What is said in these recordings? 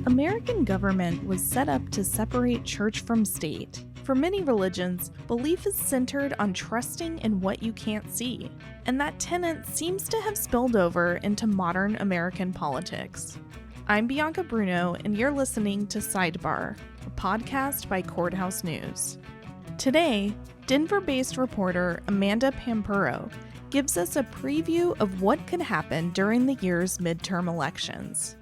American government was set up to separate church from state. For many religions, belief is centered on trusting in what you can't see, and that tenet seems to have spilled over into modern American politics. I'm Bianca Bruno, and you're listening to Sidebar, a podcast by Courthouse News. Today, Denver-based reporter Amanda Pampuro gives us a preview of what could happen during the year's midterm elections.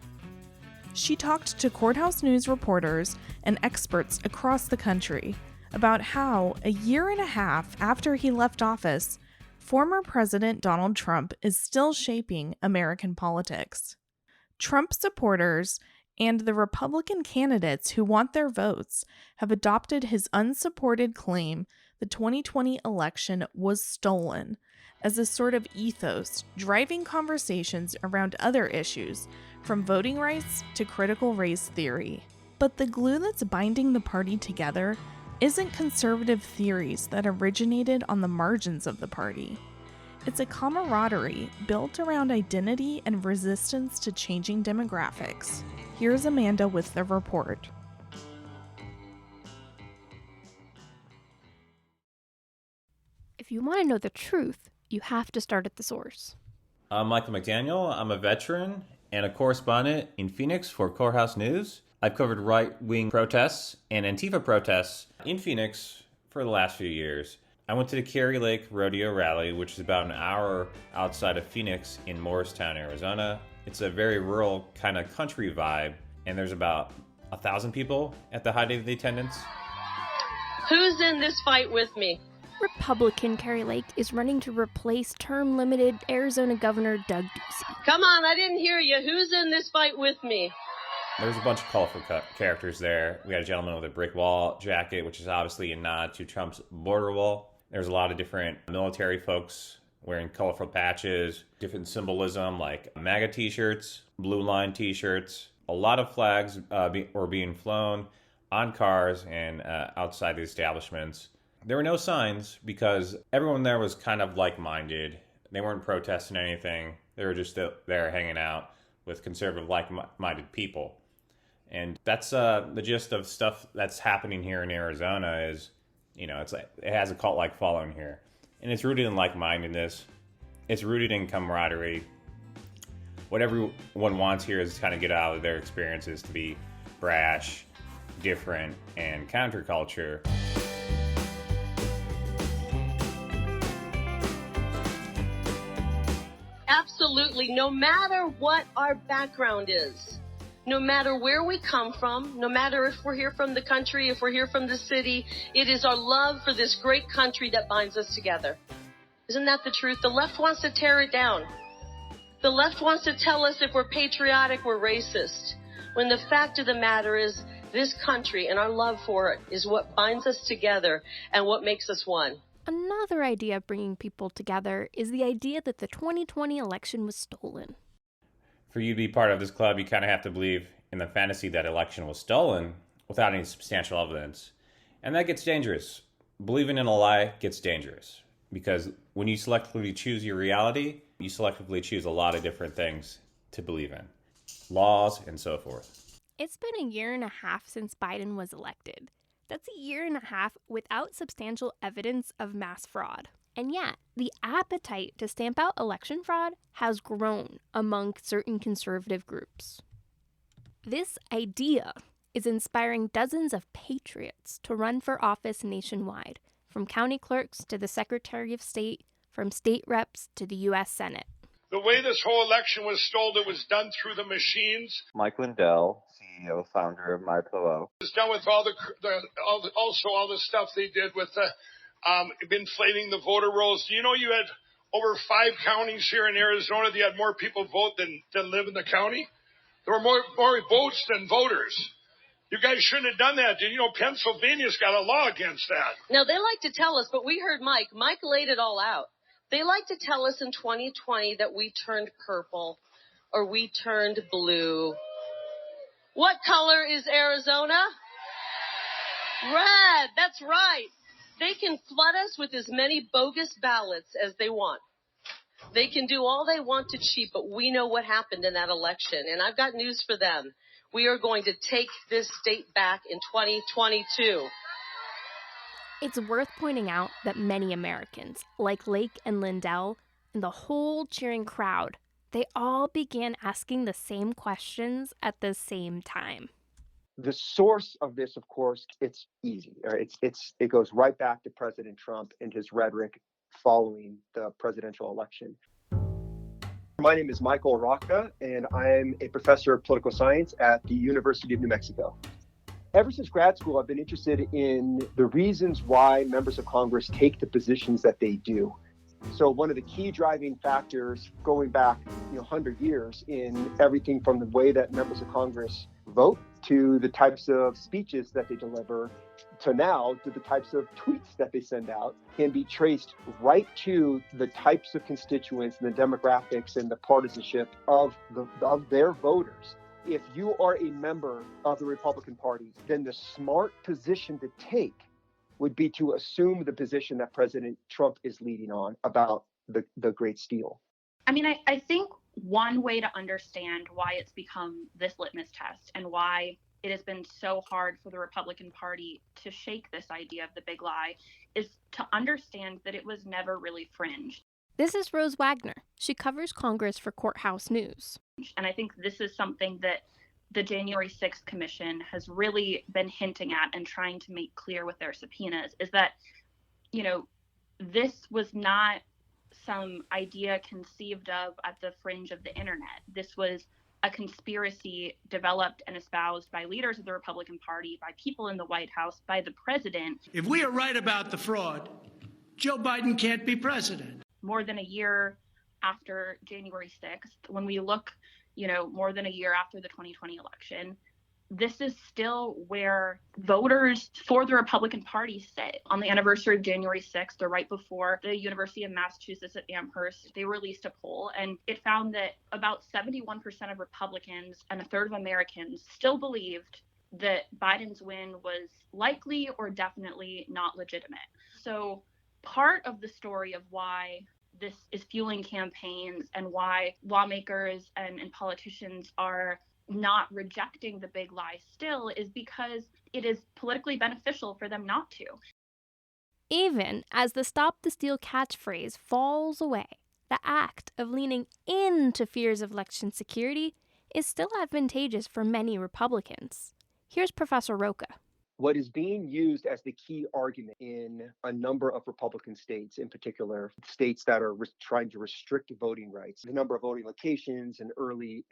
She talked to Courthouse News reporters and experts across the country about how, a year and a half after he left office, former President Donald Trump is still shaping American politics. Trump supporters and the Republican candidates who want their votes have adopted his unsupported claim the 2020 election was stolen as a sort of ethos driving conversations around other issues, from voting rights to critical race theory. But the glue that's binding the party together isn't conservative theories that originated on the margins of the party. It's a camaraderie built around identity and resistance to changing demographics. Here's Amanda with the report. If you want to know the truth, you have to start at the source. I'm Michael McDaniel. I'm a veteran and a correspondent in Phoenix for Courthouse News. I've covered right-wing protests and Antifa protests in Phoenix for the last few years. I went to the Cary Lake Rodeo Rally, which is about an hour outside of Phoenix in Morristown, Arizona. It's a very rural kind of country vibe, and there's about 1,000 people at the height of the attendance. Who's in this fight with me? Republican Cary Lake is running to replace term-limited Arizona Governor Doug Ducey. Come on, I didn't hear you. Who's in this fight with me? There's a bunch of colorful characters there. We got a gentleman with a brick wall jacket, which is obviously a nod to Trump's border wall. There's a lot of different military folks wearing colorful patches, different symbolism like MAGA t-shirts, blue line t-shirts. A lot of flags were being flown on cars and outside the establishments. There were no signs because everyone there was kind of like-minded. They weren't protesting anything. They were just there hanging out with conservative, like-minded people. And that's the gist of stuff that's happening here in Arizona is, it's like it has a cult-like following here. And it's rooted in like-mindedness. It's rooted in camaraderie. What everyone wants here is to kind of get out of their experiences to be brash, different, and counterculture. Absolutely, no matter what our background is, no matter where we come from, no matter if we're here from the country, if we're here from the city, it is our love for this great country that binds us together. Isn't that the truth? The left wants to tear it down. The left wants to tell us if we're patriotic, we're racist. When the fact of the matter is, this country and our love for it is what binds us together and what makes us one. Another idea of bringing people together is the idea that the 2020 election was stolen. For you to be part of this club, you kind of have to believe in the fantasy that election was stolen without any substantial evidence. And that gets dangerous. Believing in a lie gets dangerous because when you selectively choose your reality, you selectively choose a lot of different things to believe in. Laws and so forth. It's been a year and a half since Biden was elected. That's a year and a half without substantial evidence of mass fraud. And yet, the appetite to stamp out election fraud has grown among certain conservative groups. This idea is inspiring dozens of patriots to run for office nationwide, from county clerks to the Secretary of State, from state reps to the U.S. Senate. The way this whole election was stolen, it was done through the machines. Mike Lindell, CEO, founder of MyPillow. It was done with all the stuff they did with inflating the voter rolls. Do you know you had over 5 counties here in Arizona that had more people vote than live in the county? There were more votes than voters. You guys shouldn't have done that. Did you know Pennsylvania's got a law against that? Now, they like to tell us, but we heard Mike. Mike laid it all out. They like to tell us in 2020 that we turned purple or we turned blue. What color is Arizona? Red. That's right. They can flood us with as many bogus ballots as they want. They can do all they want to cheat, but we know what happened in that election. And I've got news for them. We are going to take this state back in 2022. It's worth pointing out that many Americans, like Lake and Lindell, and the whole cheering crowd, they all began asking the same questions at the same time. The source of this, of course, it's easy. It goes right back to President Trump and his rhetoric following the presidential election. My name is Michael Rocca, and I'm a professor of political science at the University of New Mexico. Ever since grad school, I've been interested in the reasons why members of Congress take the positions that they do. So one of the key driving factors going back 100 years in everything from the way that members of Congress vote to the types of speeches that they deliver to now to the types of tweets that they send out can be traced right to the types of constituents and the demographics and the partisanship of their voters. If you are a member of the Republican Party, then the smart position to take would be to assume the position that President Trump is leading on about the Great Steal. I mean, I think one way to understand why it's become this litmus test and why it has been so hard for the Republican Party to shake this idea of the big lie is to understand that it was never really fringe. This is Rose Wagner. She covers Congress for Courthouse News. And I think this is something that the January 6th Commission has really been hinting at and trying to make clear with their subpoenas is that, this was not some idea conceived of at the fringe of the internet. This was a conspiracy developed and espoused by leaders of the Republican Party, by people in the White House, by the president. If we are right about the fraud, Joe Biden can't be president. More than a year after January 6th, when we look, more than a year after the 2020 election, this is still where voters for the Republican Party sit. On the anniversary of January 6th, or right before, the University of Massachusetts at Amherst, they released a poll, and it found that about 71% of Republicans and a third of Americans still believed that Biden's win was likely or definitely not legitimate. So part of the story of why this is fueling campaigns and why lawmakers and politicians are not rejecting the big lie still is because it is politically beneficial for them not to. Even as the Stop the Steal catchphrase falls away, the act of leaning into fears of election security is still advantageous for many Republicans. Here's Professor Roca. What is being used as the key argument in a number of Republican states, in particular, states that are trying to restrict voting rights, the number of voting locations and early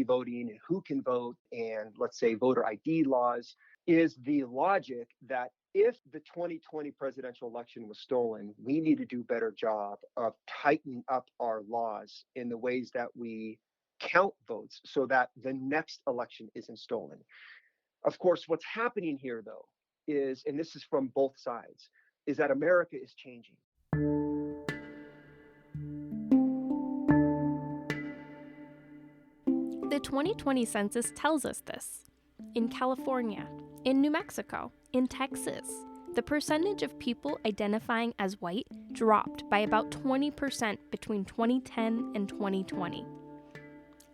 voting and who can vote, and let's say voter ID laws, is the logic that if the 2020 presidential election was stolen, we need to do a better job of tightening up our laws in the ways that we count votes so that the next election isn't stolen. Of course, what's happening here, though, is, and this is from both sides, is that America is changing. The 2020 census tells us this. In California, in New Mexico, in Texas, the percentage of people identifying as white dropped by about 20% between 2010 and 2020.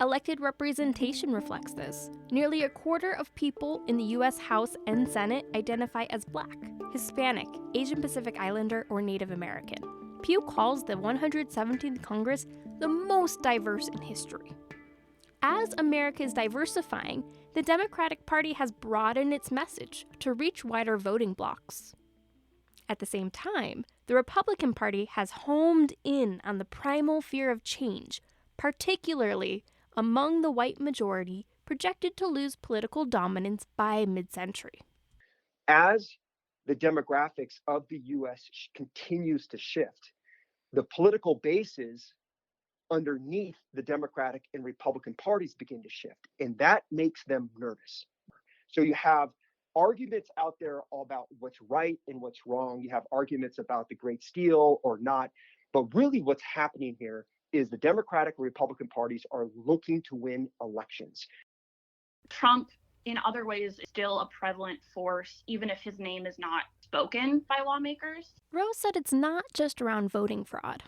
Elected representation reflects this. Nearly a quarter of people in the U.S. House and Senate identify as Black, Hispanic, Asian Pacific Islander, or Native American. Pew calls the 117th Congress the most diverse in history. As America is diversifying, the Democratic Party has broadened its message to reach wider voting blocs. At the same time, the Republican Party has homed in on the primal fear of change, particularly among the white majority projected to lose political dominance by mid-century. As the demographics of the U.S. continues to shift, the political bases underneath the Democratic and Republican parties begin to shift, and that makes them nervous. So you have arguments out there all about what's right and what's wrong. You have arguments about the Great Steal or not, but really what's happening here is the Democratic and Republican parties are looking to win elections. Trump, in other ways, is still a prevalent force, even if his name is not spoken by lawmakers. Rose said it's not just around voting fraud.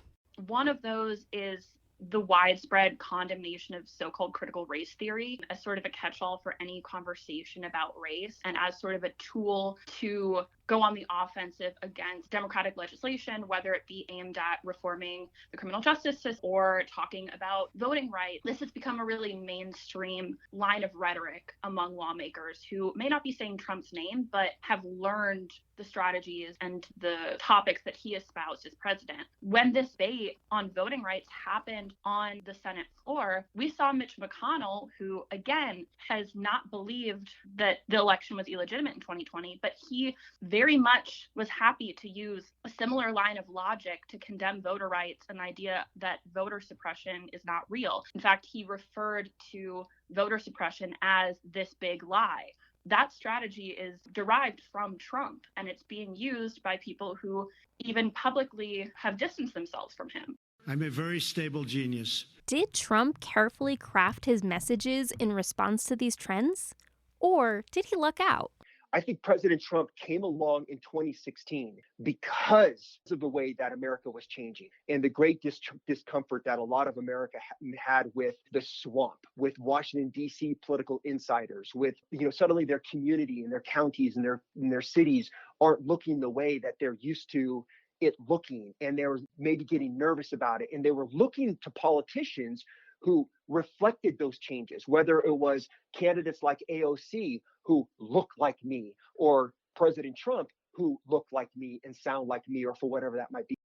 One of those is the widespread condemnation of so-called critical race theory as sort of a catch-all for any conversation about race and as sort of a tool to go on the offensive against democratic legislation, whether it be aimed at reforming the criminal justice system or talking about voting rights. This has become a really mainstream line of rhetoric among lawmakers who may not be saying Trump's name, but have learned the strategies and the topics that he espoused as president. When this debate on voting rights happened on the Senate floor, we saw Mitch McConnell, who again has not believed that the election was illegitimate in 2020, but he very much was happy to use a similar line of logic to condemn voter rights, an idea that voter suppression is not real. In fact, he referred to voter suppression as this big lie. That strategy is derived from Trump, and it's being used by people who even publicly have distanced themselves from him. I'm a very stable genius. Did Trump carefully craft his messages in response to these trends? Or did he luck out? I think President Trump came along in 2016 because of the way that America was changing and the great discomfort that a lot of America had with the swamp, with Washington, D.C. political insiders, with, suddenly their community and their counties and their cities aren't looking the way that they're used to it looking. And they were maybe getting nervous about it. And they were looking to politicians who reflected those changes, whether it was candidates like AOC who look like me, or President Trump who look like me and sound like me, or for whatever that might be.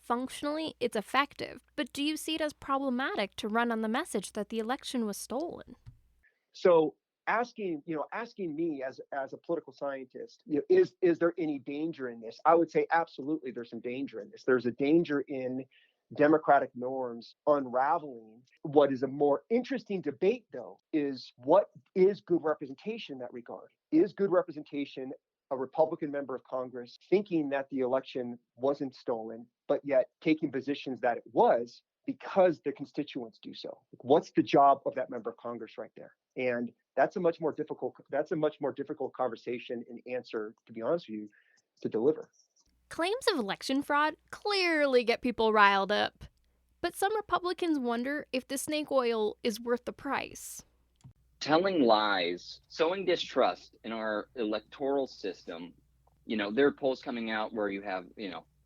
Functionally, it's effective, but do you see it as problematic to run on the message that the election was stolen? So asking me as a political scientist, is there any danger in this? I would say absolutely there's some danger in this. There's a danger in democratic norms unraveling. What is a more interesting debate, though, is what is good representation in that regard? Is good representation a Republican member of Congress thinking that the election wasn't stolen, but yet taking positions that it was because the constituents do so? What's the job of that member of Congress right there? And that's a much more difficult conversation and answer, to be honest with you, to deliver. Claims of election fraud clearly get people riled up, but some Republicans wonder if the snake oil is worth the price. Telling lies, sowing distrust in our electoral system. There are polls coming out where you have,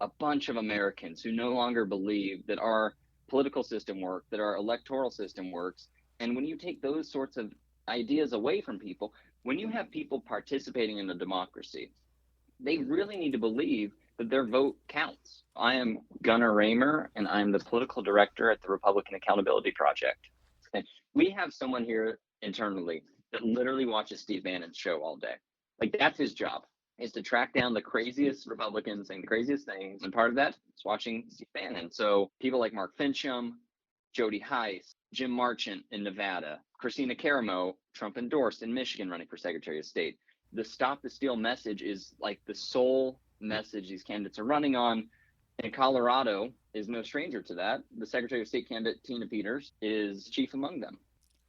a bunch of Americans who no longer believe that our political system works, that our electoral system works. And when you take those sorts of ideas away from people, when you have people participating in a democracy, they really need to believe that their vote counts. I am Gunnar Raymer, and I'm the political director at the Republican Accountability Project. And we have someone here internally that literally watches Steve Bannon's show all day. Like, that's his job, is to track down the craziest Republicans saying the craziest things. And part of that is watching Steve Bannon. So people like Mark Fincham, Jody Heiss, Jim Marchant in Nevada, Christina Caramo, Trump endorsed in Michigan running for Secretary of State. The Stop the Steal message is like the sole message these candidates are running on. And Colorado is no stranger to that. The Secretary of State candidate, Tina Peters, is chief among them.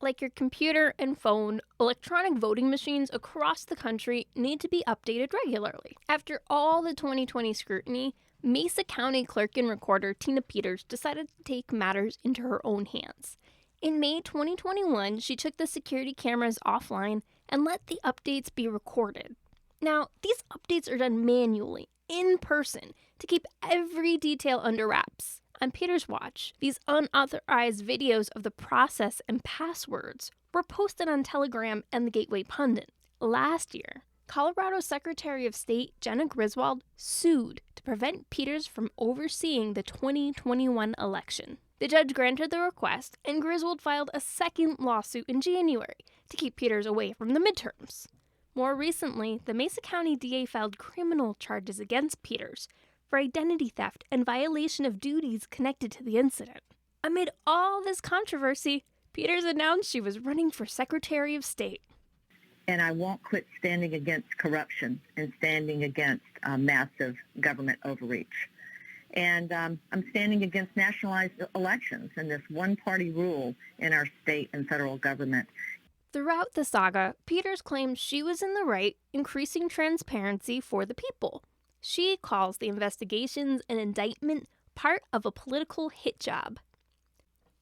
Like your computer and phone, electronic voting machines across the country need to be updated regularly. After all the 2020 scrutiny, Mesa County Clerk and Recorder Tina Peters decided to take matters into her own hands. In May 2021, she took the security cameras offline and let the updates be recorded. Now, these updates are done manually, in person, to keep every detail under wraps. On Peters' watch, these unauthorized videos of the process and passwords were posted on Telegram and the Gateway Pundit. Last year, Colorado Secretary of State Jenna Griswold sued to prevent Peters from overseeing the 2021 election. The judge granted the request, and Griswold filed a second lawsuit in January to keep Peters away from the midterms. More recently, the Mesa County DA filed criminal charges against Peters for identity theft and violation of duties connected to the incident. Amid all this controversy, Peters announced she was running for Secretary of State. And I won't quit standing against corruption and standing against massive government overreach. And I'm standing against nationalized elections and this one-party rule in our state and federal government. Throughout the saga, Peters claims she was in the right, increasing transparency for the people. She calls the investigations and indictment part of a political hit job.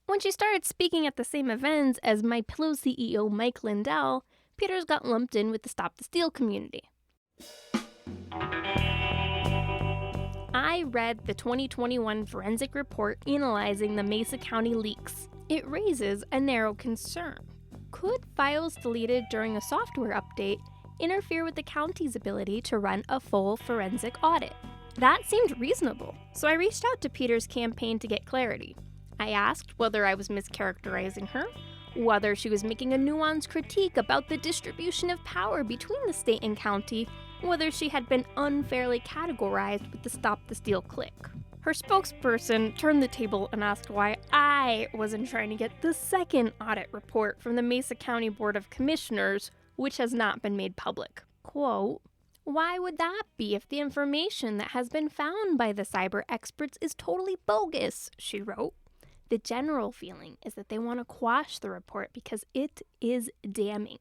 When she started speaking at the same events as MyPillow CEO Mike Lindell, Peters got lumped in with the Stop the Steal community. I read the 2021 forensic report analyzing the Mesa County leaks. It raises a narrow concern. Could files deleted during a software update interfere with the county's ability to run a full forensic audit? That seemed reasonable, so I reached out to Peters' campaign to get clarity. I asked whether I was mischaracterizing her, whether she was making a nuanced critique about the distribution of power between the state and county, whether she had been unfairly categorized with the Stop the Steal clique. Her spokesperson turned the table and asked why I wasn't trying to get the second audit report from the Mesa County Board of Commissioners, which has not been made public. Quote, "Why would that be if the information that has been found by the cyber experts is totally bogus?" she wrote. The general feeling is that they want to quash the report because it is damning.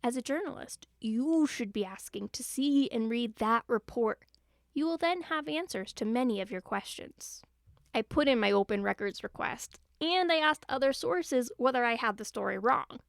As a journalist, you should be asking to see and read that report. You will then have answers to many of your questions. I put in my open records request, and I asked other sources whether I had the story wrong.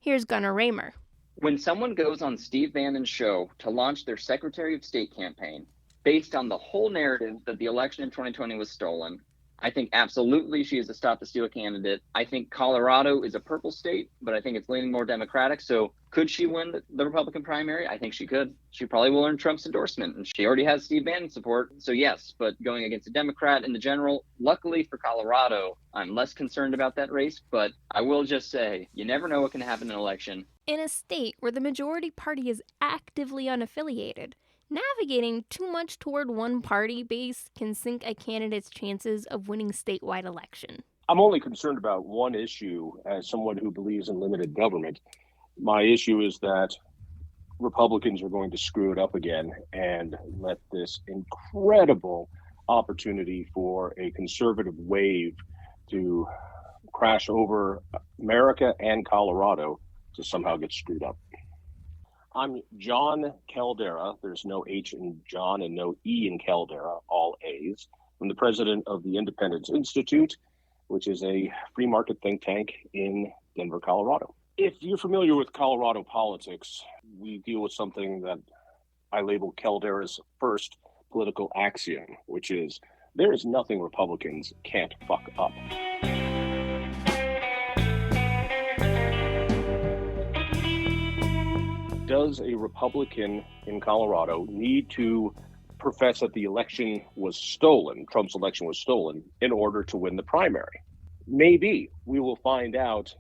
Here's Gunnar Raymer. When someone goes on Steve Bannon's show to launch their Secretary of State campaign based on the whole narrative that the election in 2020 was stolen, I think absolutely she is a Stop the Steal candidate. I think Colorado is a purple state, but I think it's leaning more Democratic. So could she win the Republican primary? I think she could. She probably will earn Trump's endorsement, and she already has Steve Bannon's support. So yes, but going against a Democrat in the general, luckily for Colorado, I'm less concerned about that race. But I will just say, you never know what can happen in an election. In a state where the majority party is actively unaffiliated, navigating too much toward one party base can sink a candidate's chances of winning statewide election. I'm only concerned about one issue as someone who believes in limited government. My issue is that Republicans are going to screw it up again and let this incredible opportunity for a conservative wave to crash over America and Colorado to somehow get screwed up. I'm John Caldera. There's no H in John and no E in Caldera, all A's. I'm the president of the Independence Institute, which is a free market think tank in Denver, Colorado. If you're familiar with Colorado politics, we deal with something that I label Caldera's first political axiom, which is there is nothing Republicans can't fuck up. Does a Republican in Colorado need to profess that the election was stolen, Trump's election was stolen, in order to win the primary? Maybe. We will find out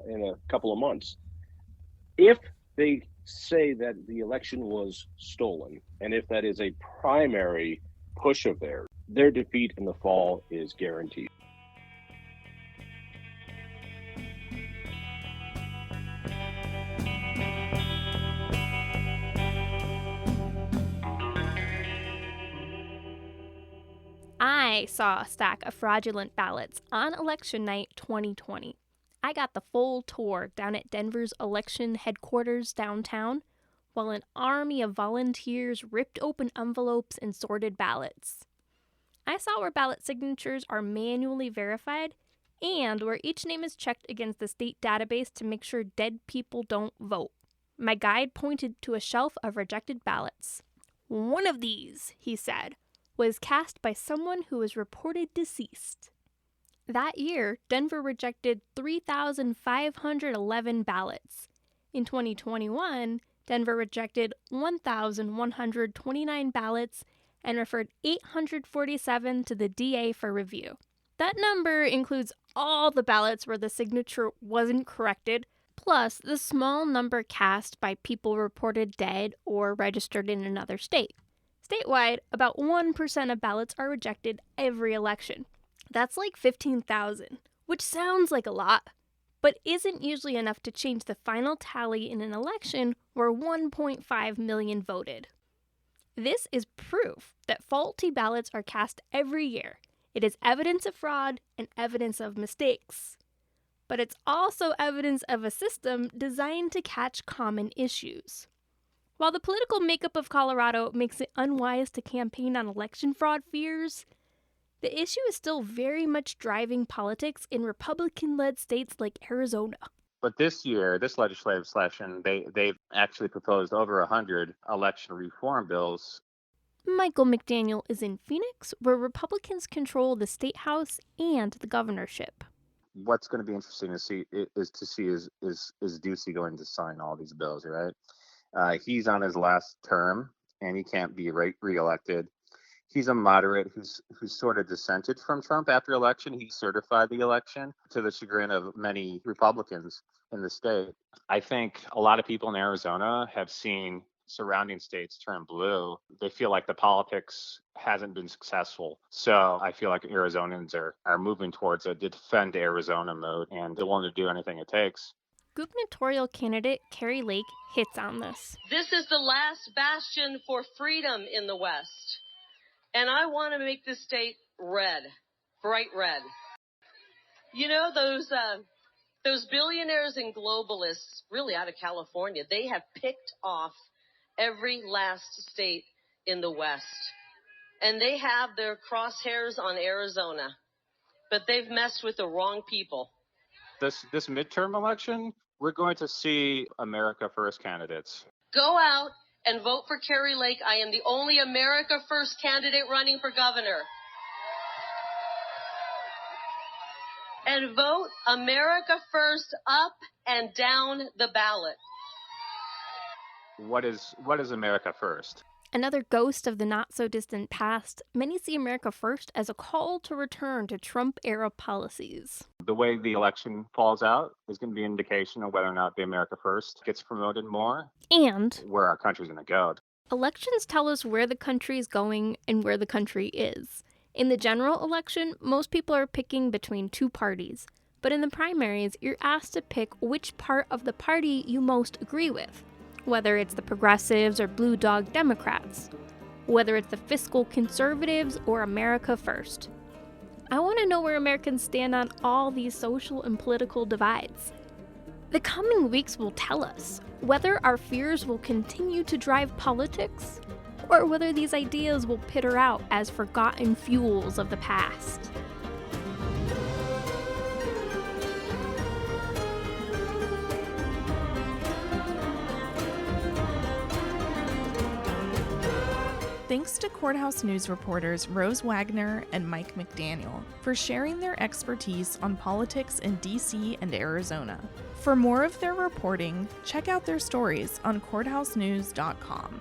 in a couple of months. If they say that the election was stolen, and if that is a primary push of theirs, their defeat in the fall is guaranteed. I saw a stack of fraudulent ballots on election night 2020. I got the full tour down at Denver's election headquarters downtown, while an army of volunteers ripped open envelopes and sorted ballots. I saw where ballot signatures are manually verified and where each name is checked against the state database to make sure dead people don't vote. My guide pointed to a shelf of rejected ballots. "One of these," he said, "was cast by someone who was reported deceased." That year, Denver rejected 3,511 ballots. In 2021, Denver rejected 1,129 ballots and referred 847 to the DA for review. That number includes all the ballots where the signature wasn't corrected, plus the small number cast by people reported dead or registered in another state. Statewide, about 1% of ballots are rejected every election. That's like 15,000, which sounds like a lot, but isn't usually enough to change the final tally in an election where 1.5 million voted. This is proof that faulty ballots are cast every year. It is evidence of fraud and evidence of mistakes. But it's also evidence of a system designed to catch common issues. While the political makeup of Colorado makes it unwise to campaign on election fraud fears, The issue is still very much driving politics in Republican-led states like Arizona. But this year, this legislative session, they've actually proposed over 100 election reform bills. Michael McDaniel is in Phoenix, where Republicans control the state house and the governorship. What's going to be interesting to see is Ducey going to sign all these bills, right? He's on his last term, and he can't be reelected. He's a moderate who's sort of dissented from Trump after election. He certified the election to the chagrin of many Republicans in the state. I think a lot of people in Arizona have seen surrounding states turn blue. They feel like the politics hasn't been successful. So I feel like Arizonans are moving towards a defend Arizona mode, and they're willing to do anything it takes. Gubernatorial candidate Kari Lake hits on this. This is the last bastion for freedom in the West. And I want to make this state red, bright red. You know, those billionaires and globalists, really out of California, they have picked off every last state in the West. And they have their crosshairs on Arizona. But they've messed with the wrong people. This midterm election, we're going to see America First candidates. Go out and vote for Kari Lake. I am the only America First candidate running for governor. And vote America First up and down the ballot. What is America First? Another ghost of the not-so-distant past, many see America First as a call to return to Trump-era policies. The way the election falls out is going to be an indication of whether or not the America First gets promoted more. And where our country's going to go. Elections tell us where the country is going and where the country is. In the general election, most people are picking between two parties. But in the primaries, you're asked to pick which part of the party you most agree with. Whether it's the progressives or blue dog Democrats, whether it's the fiscal conservatives or America First. I want to know where Americans stand on all these social and political divides. The coming weeks will tell us whether our fears will continue to drive politics or whether these ideas will peter out as forgotten fuels of the past. Thanks to Courthouse News reporters Rose Wagner and Mike McDaniel for sharing their expertise on politics in DC and Arizona. For more of their reporting, check out their stories on courthousenews.com.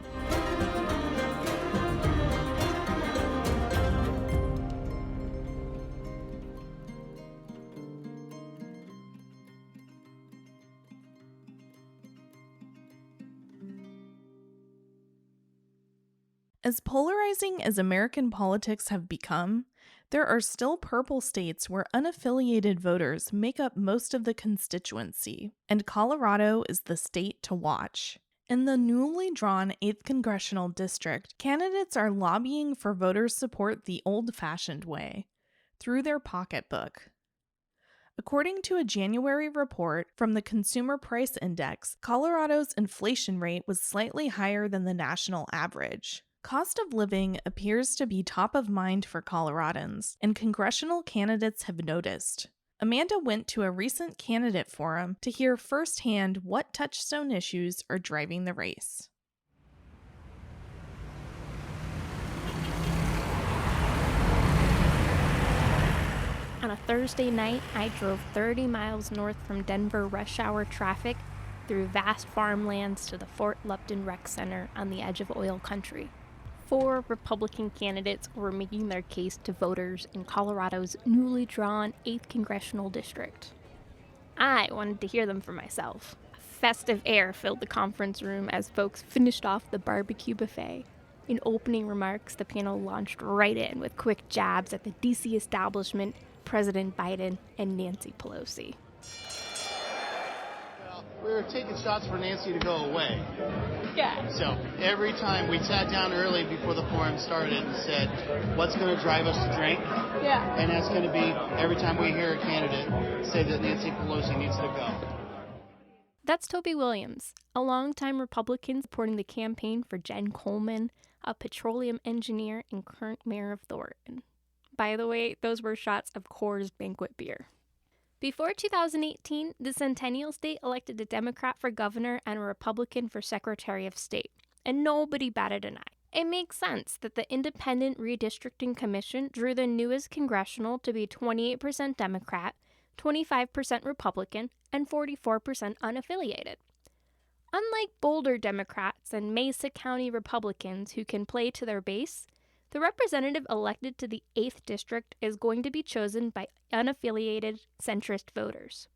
As polarizing as American politics have become, there are still purple states where unaffiliated voters make up most of the constituency, and Colorado is the state to watch. In the newly drawn 8th Congressional District, candidates are lobbying for voters' support the old-fashioned way, through their pocketbook. According to a January report from the Consumer Price Index, Colorado's inflation rate was slightly higher than the national average. Cost of living appears to be top of mind for Coloradans, and congressional candidates have noticed. Amanda went to a recent candidate forum to hear firsthand what touchstone issues are driving the race. On a Thursday night, I drove 30 miles north from Denver rush hour traffic through vast farmlands to the Fort Lupton Rec Center on the edge of oil country. 4 Republican candidates were making their case to voters in Colorado's newly drawn 8th Congressional District. I wanted to hear them for myself. Festive air filled the conference room as folks finished off the barbecue buffet. In opening remarks, the panel launched right in with quick jabs at the DC establishment, President Biden, and Nancy Pelosi. We were taking shots for Nancy to go away. Yeah. So every time we sat down early before the forum started and said, what's going to drive us to drink? Yeah. And that's going to be every time we hear a candidate say that Nancy Pelosi needs to go. That's Toby Williams, a longtime Republican supporting the campaign for Jen Coleman, a petroleum engineer and current mayor of Thornton. By the way, those were shots of Coors Banquet beer. Before 2018, the Centennial State elected a Democrat for governor and a Republican for Secretary of State, and nobody batted an eye. It makes sense that the Independent Redistricting Commission drew the newest congressional to be 28% Democrat, 25% Republican, and 44% unaffiliated. Unlike Boulder Democrats and Mesa County Republicans who can play to their base, the representative elected to the 8th District is going to be chosen by unaffiliated centrist voters.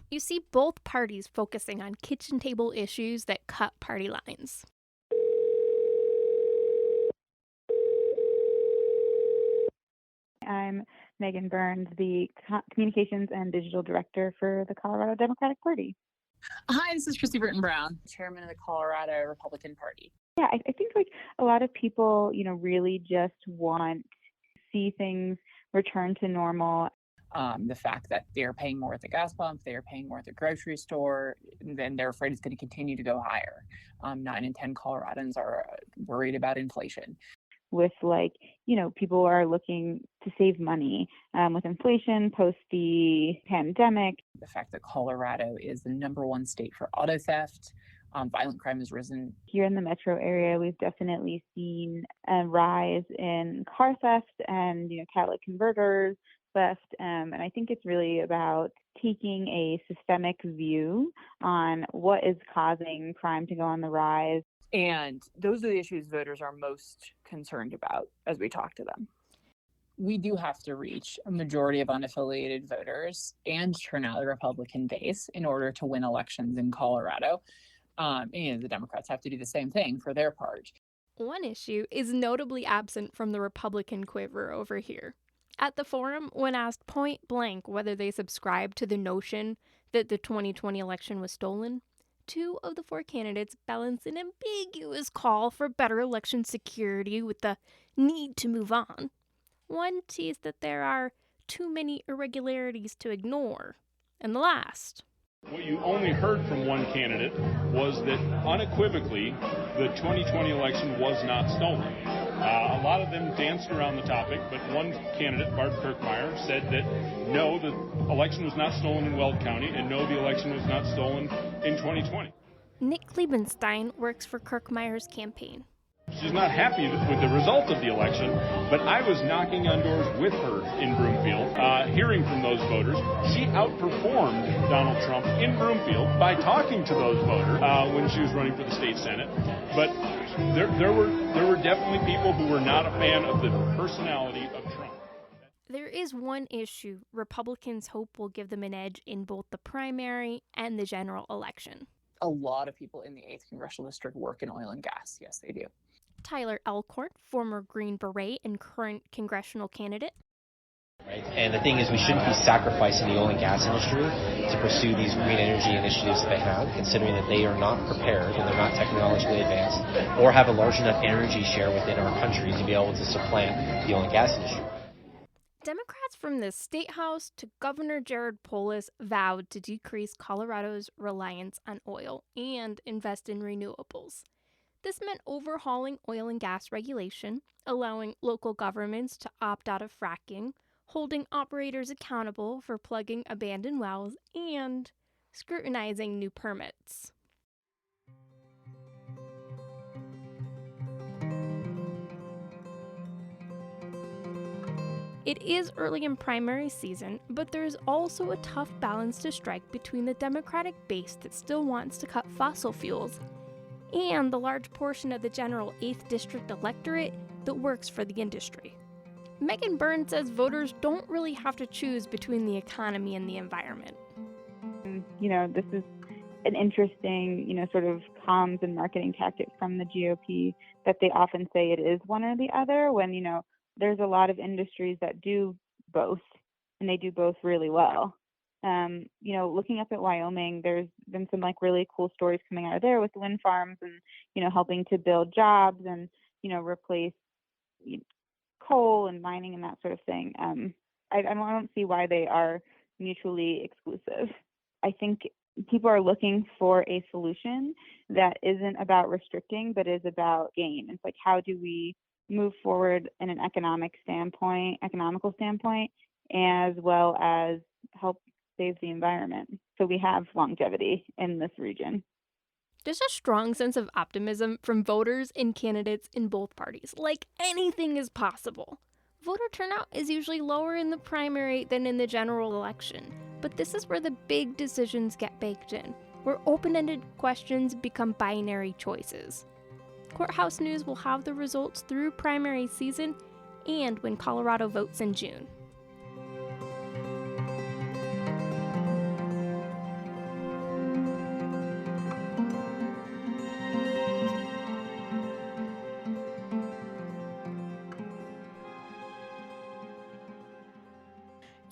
You see both parties focusing on kitchen table issues that cut party lines. I'm Megan Burns, the Communications and Digital Director for the Colorado Democratic Party. Hi, this is Christy Burton Brown, Chairman of the Colorado Republican Party. Yeah, I think like a lot of people, really just want to see things return to normal. The fact that they're paying more at the gas pump, they're paying more at the grocery store, then they're afraid it's going to continue to go higher. 9 in 10 Coloradans are worried about inflation. With people are looking to save money with inflation post the pandemic. The fact that Colorado is the #1 state for auto theft, violent crime has risen. Here in the metro area, we've definitely seen a rise in car theft and catalytic converters theft. And I think it's really about taking a systemic view on what is causing crime to go on the rise. And those are the issues voters are most concerned about as we talk to them. We do have to reach a majority of unaffiliated voters and turn out the Republican base in order to win elections in Colorado. And the Democrats have to do the same thing for their part. One issue is notably absent from the Republican quiver over here. At the forum, when asked point blank whether they subscribe to the notion that the 2020 election was stolen, 2 of the 4 candidates balance an ambiguous call for better election security with the need to move on. One teased that there are too many irregularities to ignore. And the last. What you only heard from one candidate was that unequivocally the 2020 election was not stolen. A lot of them danced around the topic, but one candidate, Barb Kirkmeyer, said that no, the election was not stolen in Weld County, and no, the election was not stolen in 2020. Nick Liebenstein works for Kirkmeyer's campaign. She's not happy with the result of the election, but I was knocking on doors with her in Broomfield, hearing from those voters. She outperformed Donald Trump in Broomfield by talking to those voters when she was running for the state Senate. But there were definitely people who were not a fan of the personality of Trump. There is one issue Republicans hope will give them an edge in both the primary and the general election. A lot of people in the 8th Congressional District work in oil and gas. Yes, they do. Tyler Elcourt, former Green Beret and current congressional candidate. Right? And the thing is, we shouldn't be sacrificing the oil and gas industry to pursue these green energy initiatives that they have, considering that they are not prepared and they're not technologically advanced or have a large enough energy share within our country to be able to supplant the oil and gas industry. Democrats from the State House to Governor Jared Polis vowed to decrease Colorado's reliance on oil and invest in renewables. This meant overhauling oil and gas regulation, allowing local governments to opt out of fracking, holding operators accountable for plugging abandoned wells, and scrutinizing new permits. It is early in primary season, but there's also a tough balance to strike between the Democratic base that still wants to cut fossil fuels and the large portion of the general 8th District electorate that works for the industry. Megan Burns says voters don't really have to choose between the economy and the environment. This is an interesting, sort of comms and marketing tactic from the GOP that they often say it is one or the other when, there's a lot of industries that do both, and they do both really well. Looking up at Wyoming, there's been some really cool stories coming out of there with wind farms and, helping to build jobs and, replace coal and mining and that sort of thing. I don't see why they are mutually exclusive. I think people are looking for a solution that isn't about restricting, but is about gain. It's like, how do we move forward in an economical standpoint, as well as help save the environment. So we have longevity in this region. There's a strong sense of optimism from voters and candidates in both parties, like anything is possible. Voter turnout is usually lower in the primary than in the general election, but this is where the big decisions get baked in, where open-ended questions become binary choices. Courthouse News will have the results through primary season and when Colorado votes in June.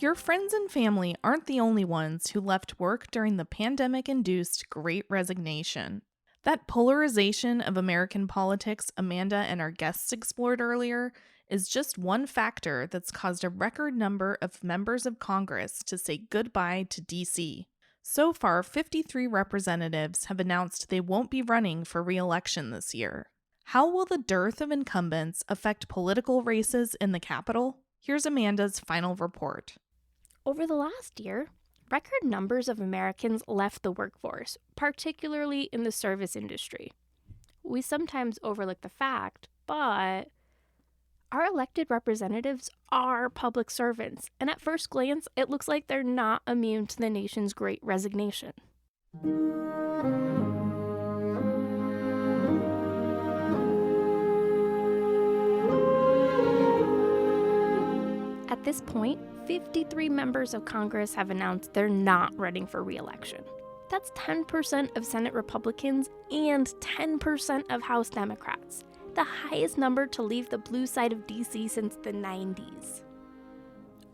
Your friends and family aren't the only ones who left work during the pandemic-induced Great Resignation. That polarization of American politics Amanda and our guests explored earlier is just one factor that's caused a record number of members of Congress to say goodbye to D.C. So far, 53 representatives have announced they won't be running for re-election this year. How will the dearth of incumbents affect political races in the Capitol? Here's Amanda's final report. Over the last year, record numbers of Americans left the workforce, particularly in the service industry. We sometimes overlook the fact, but our elected representatives are public servants, and at first glance, it looks like they're not immune to the nation's Great Resignation. At this point, 53 members of Congress have announced they're not running for re-election. That's 10% of Senate Republicans and 10% of House Democrats, the highest number to leave the blue side of D.C. since the 90s.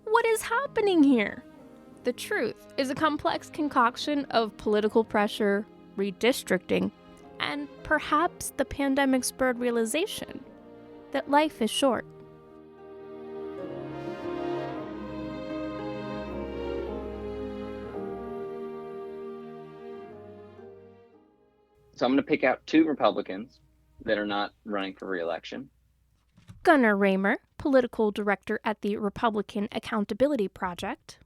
What is happening here? The truth is a complex concoction of political pressure, redistricting, and perhaps the pandemic-spurred realization that life is short. So I'm going to pick out two Republicans that are not running for re-election. Gunnar Raymer, political director at the Republican Accountability Project.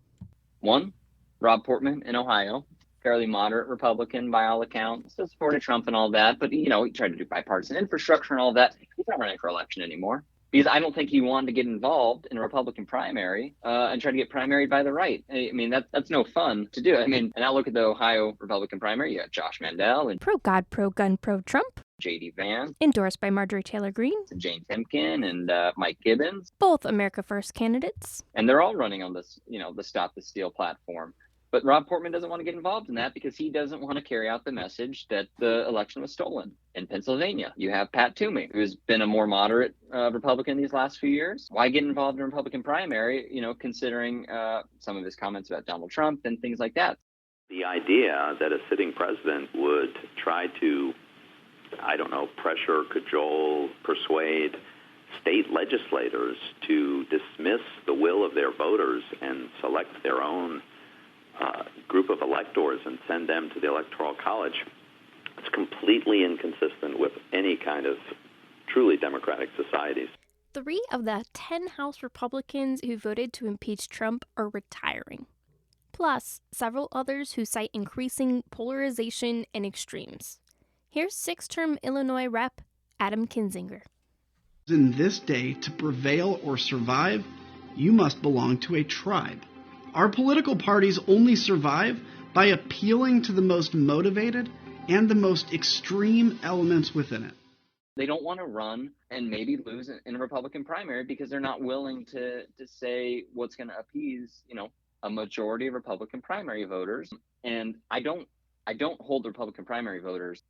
One, Rob Portman in Ohio, fairly moderate Republican by all accounts, still supported Trump and all that, but he tried to do bipartisan infrastructure and all that. He's not running for election anymore because I don't think he wanted to get involved in a Republican primary and try to get primaried by the right. I mean, that's no fun to do. I mean, and now look at the Ohio Republican primary. You got Josh Mandel and Pro-God, pro-gun, pro-Trump. J.D. Vance. Endorsed by Marjorie Taylor Greene. Jane Timken and Mike Gibbons. Both America First candidates. And they're all running on this, the Stop the Steal platform. But Rob Portman doesn't want to get involved in that because he doesn't want to carry out the message that the election was stolen. In Pennsylvania, you have Pat Toomey, who's been a more moderate Republican these last few years. Why get involved in a Republican primary, considering some of his comments about Donald Trump and things like that? The idea that a sitting president would try to, pressure, cajole, persuade state legislators to dismiss the will of their voters and select their own group of electors and send them to the Electoral College, it's completely inconsistent with any kind of truly democratic societies. 3 of the 10 House Republicans who voted to impeach Trump are retiring. Plus, several others who cite increasing polarization and extremes. Here's 6th-term Illinois Rep. Adam Kinzinger. In this day, to prevail or survive, you must belong to a tribe. Our political parties only survive by appealing to the most motivated and the most extreme elements within it. They don't want to run and maybe lose in a Republican primary because they're not willing to say what's going to appease, a majority of Republican primary voters. And I don't hold the Republican primary voters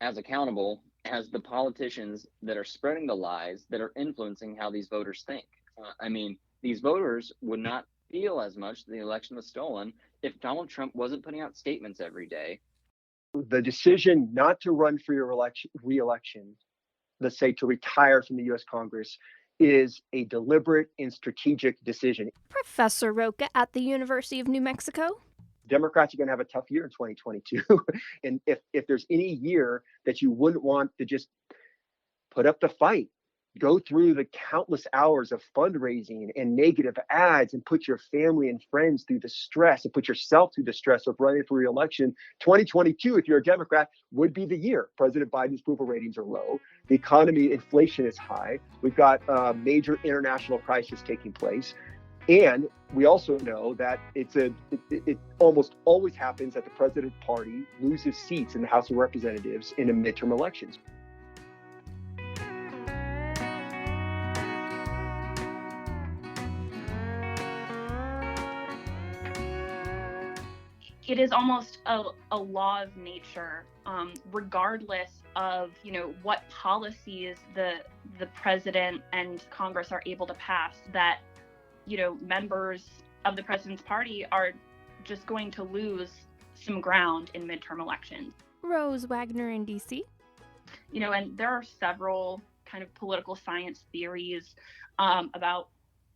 as accountable as the politicians that are spreading the lies that are influencing how these voters think. These voters would not feel as much that the election was stolen if Donald Trump wasn't putting out statements every day. The decision not to run for your re-election, let's say to retire from the U.S. Congress, is a deliberate and strategic decision. Professor Roca at the University of New Mexico. Democrats are going to have a tough year in 2022. And if there's any year that you wouldn't want to just put up the fight, go through the countless hours of fundraising and negative ads and put your family and friends through the stress and put yourself through the stress of running for re-election, 2022, if you're a Democrat, would be the year. President Biden's approval ratings are low. The economy, inflation is high. We've got a major international crisis taking place. And we also know that it almost always happens that the president's party loses seats in the House of Representatives in a midterm elections. It is almost a law of nature, regardless of, what policies the president and Congress are able to pass, that, members of the president's party are just going to lose some ground in midterm elections. Rose Wagner in DC. And there are several kind of political science theories about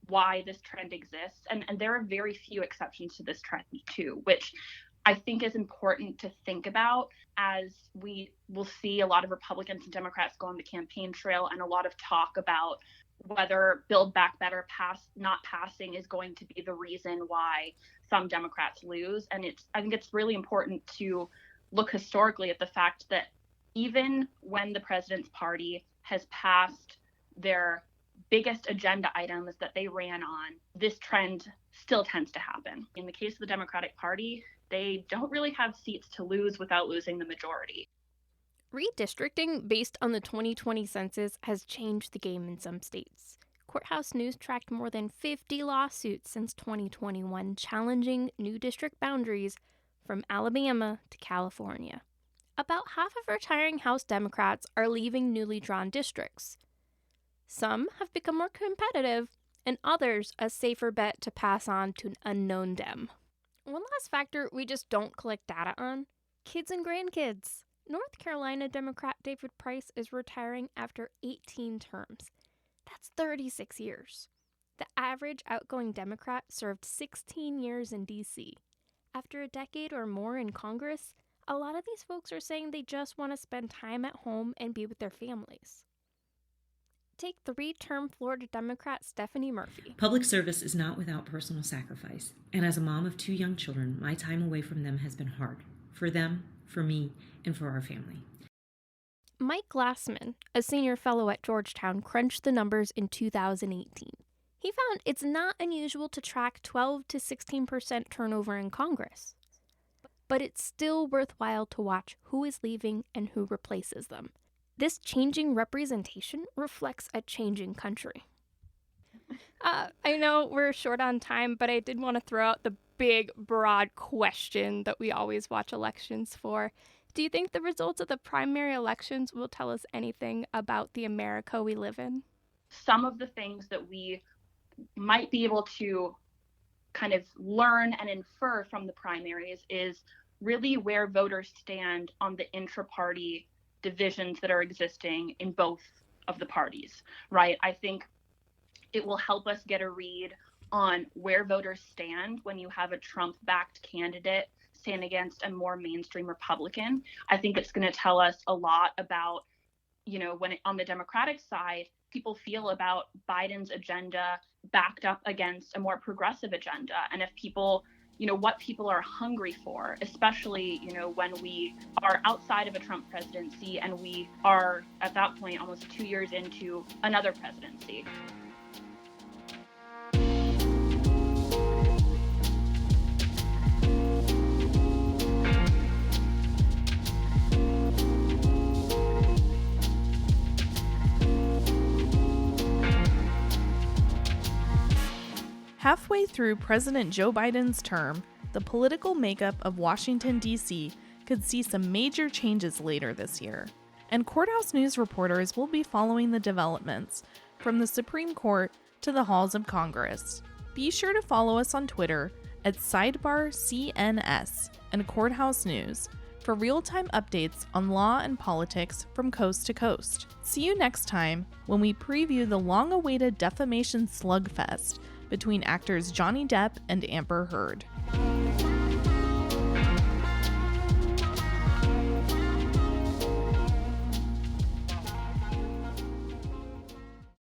why this trend exists. And there are very few exceptions to this trend too, which I think is important to think about as we will see a lot of Republicans and Democrats go on the campaign trail, and a lot of talk about whether Build Back Better not passing is going to be the reason why some Democrats lose. And I think it's really important to look historically at the fact that even when the president's party has passed their biggest agenda items that they ran on, this trend still tends to happen. In the case of the Democratic Party, they don't really have seats to lose without losing the majority. Redistricting based on the 2020 census has changed the game in some states. Courthouse News tracked more than 50 lawsuits since 2021 challenging new district boundaries from Alabama to California. About half of retiring House Democrats are leaving newly drawn districts. Some have become more competitive, and others a safer bet to pass on to an unknown Dem. One last factor we just don't collect data on: kids and grandkids. North Carolina Democrat David Price is retiring after 18 terms. That's 36 years. The average outgoing Democrat served 16 years in D.C. After a decade or more in Congress, a lot of these folks are saying they just want to spend time at home and be with their families. Take 3-term Florida Democrat Stephanie Murphy. Public service is not without personal sacrifice, and as a mom of 2 young children, my time away from them has been hard. For them, for me, and for our family. Mike Glassman, a senior fellow at Georgetown, crunched the numbers in 2018. He found it's not unusual to track 12 to 16% turnover in Congress. But it's still worthwhile to watch who is leaving and who replaces them. This changing representation reflects a changing country. I know we're short on time, but I did want to throw out the big, broad question that we always watch elections for. Do you think the results of the primary elections will tell us anything about the America we live in? Some of the things that we might be able to kind of learn and infer from the primaries is really where voters stand on the intra-party divisions that are existing in both of the parties, right? I think it will help us get a read on where voters stand when you have a Trump-backed candidate stand against a more mainstream Republican. I think it's going to tell us a lot about, when on the Democratic side, people feel about Biden's agenda backed up against a more progressive agenda. And if people, what people are hungry for, especially, when we are outside of a Trump presidency and we are at that point almost 2 years into another presidency. Halfway through President Joe Biden's term, the political makeup of Washington, D.C. could see some major changes later this year. And Courthouse News reporters will be following the developments, from the Supreme Court to the halls of Congress. Be sure to follow us on Twitter at Sidebar CNS and Courthouse News for real-time updates on law and politics from coast to coast. See you next time when we preview the long-awaited defamation slugfest between actors Johnny Depp and Amber Heard.